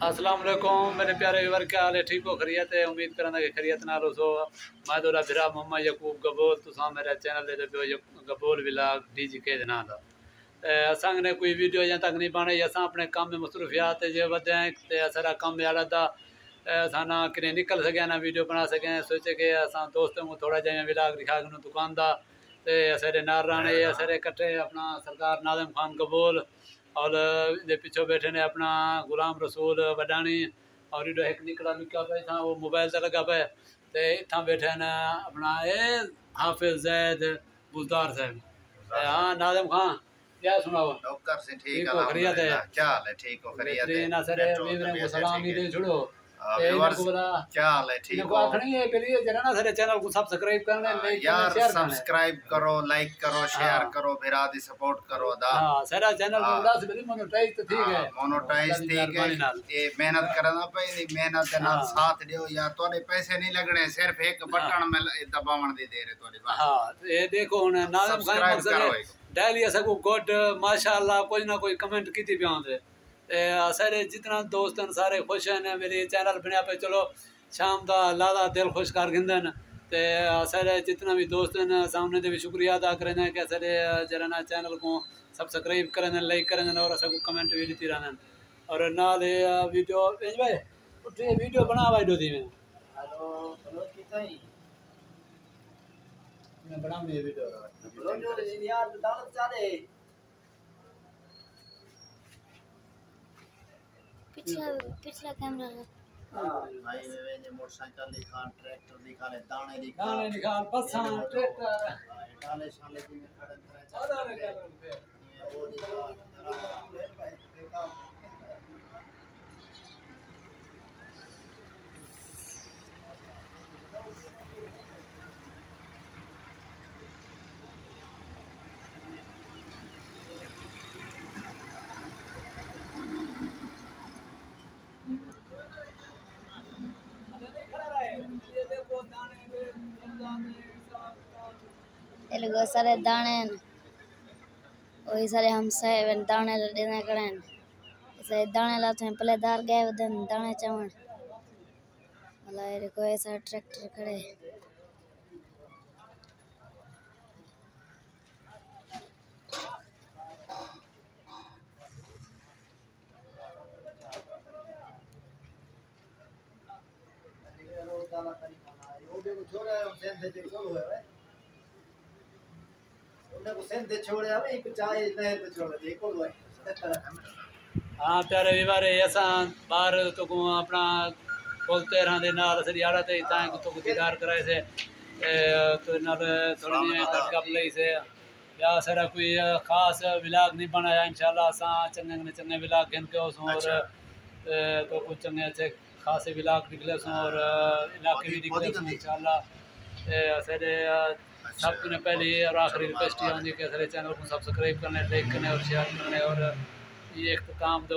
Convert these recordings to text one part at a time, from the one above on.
अस्सलाम वालेकुम मेरे प्यारे व्यूअर, क्या हाल है? ठीक हो? खरीयत है? उम्मीद करना कि खरीयत नाल हो। मैं तो फिरा मोहम्मद यकूब गबोल, तुसा मेरा चैनल दे पियो गबोल विलाग डीजी के ना दा असां ने कोई वीडियो अजें तक नहीं बने। असां अपने काम में मसरूफियात जे वधे ते सारा काम यारा दा असां ना कि निकल सके ना वीडियो बना सकें। सोचे कि असां दोस्तों को थोड़ा जिहा विलाग दिखा के दुकान दा ते असारे नार राणे असारे कट्ठे अपना सरकार नाज़िम खान गबोल और ये पीछे बैठे ने अपना गुलाम रसूल वडानी और इधर एक निकला निका पे था वो मोबाइल से लगा पे ते इतना बैठे न अपना हाफिज जैद बुजदार साहब। हाँ नाज़िम खान, क्या सुनाओ? डॉक्टर से ठीक हो? खैरियत है? क्या हाल है? ठीक हो? खैरियत है? ना सर वीवरे को सलाम ही दे छोड़ो। क्या हाल है? ठीक हो? चैनल को सब्सक्राइब करना यार, सब्सक्राइब करो, लाइक करो, शेयर करो, मेरा दी सपोर्ट करो दा। हां सारा चैनल को उड़ा से मोनेटाइज तो ठीक है, मोनेटाइज ठीक है। ये मेहनत करना पई, मेहनत के नाल साथ दियो यार। तोने पैसे नहीं लगने, सिर्फ एक बटन में दबावन दी देर है तोरी बात। हां ये देखो हुन नाज़िम खान मकसद डेली असको गुड माशाअल्लाह कुछ ना कोई कमेंट कीती पिया दे सारे जितना दोस्त सारे खुश हैं। मेरे चैनल बना पे चलो शाम का लादा दिल खुश कर गिंदन ते सारे जितना भी दोस्त हैं सामने भी शुक्रिया अदा करें कि सारे जरा ना चैनल को सब्सक्राइब करें, लाइक करें और सबको कमेंट भी देती रहना और नाल वीडियो भाई उठे वीडियो बना भाई दो दिन मैं बना वीडियो यार दावत चाले पिछला कैमरा भाई वे मोटरसाइकिल दिखा, ट्रैक्टर दिखा, दाने दिखा बस हां ट्रैक्टर डाले शाले की में खड़े तरह वो दिखा लोग सारे दाने वही सारे हम से दाने देने करें से दाने लाते हैं पहले दार गए उधर दाने चावल मतलब ये कोई ऐसा ट्रैक्टर खड़े हाँ प्यारे विवारे ऐसा बाहर तो को अपना बोलते रहने नाल सर यारा ते तां को तो दीदार कराए से तो नाल थोड़ी ने गप लई से या सारा कोई खास विलाग नहीं बनाया। इंशाल्लाह असा चंगे चंगे विलाग गिन के उस और तो कुछ चंगे अच्छे खासे विलाग निकले सो और इलाके भी निकले इंशाल्लाह सारे सब ने पहले और आखिरी रिक्वेस्ट ये होंगी कि सारे चैनल को सब्सक्राइब करने, लाइक करने और शेयर करने और ये इख्तिताम दो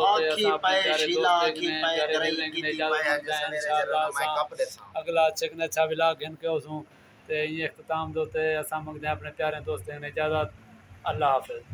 अगला अच्छे ने अच्छा विलाग गिन के उसू ते ये इख्तिताम दो असा मंगते अपने प्यारे दोस्तों ने इजाज़त। अल्लाह हाफिज़।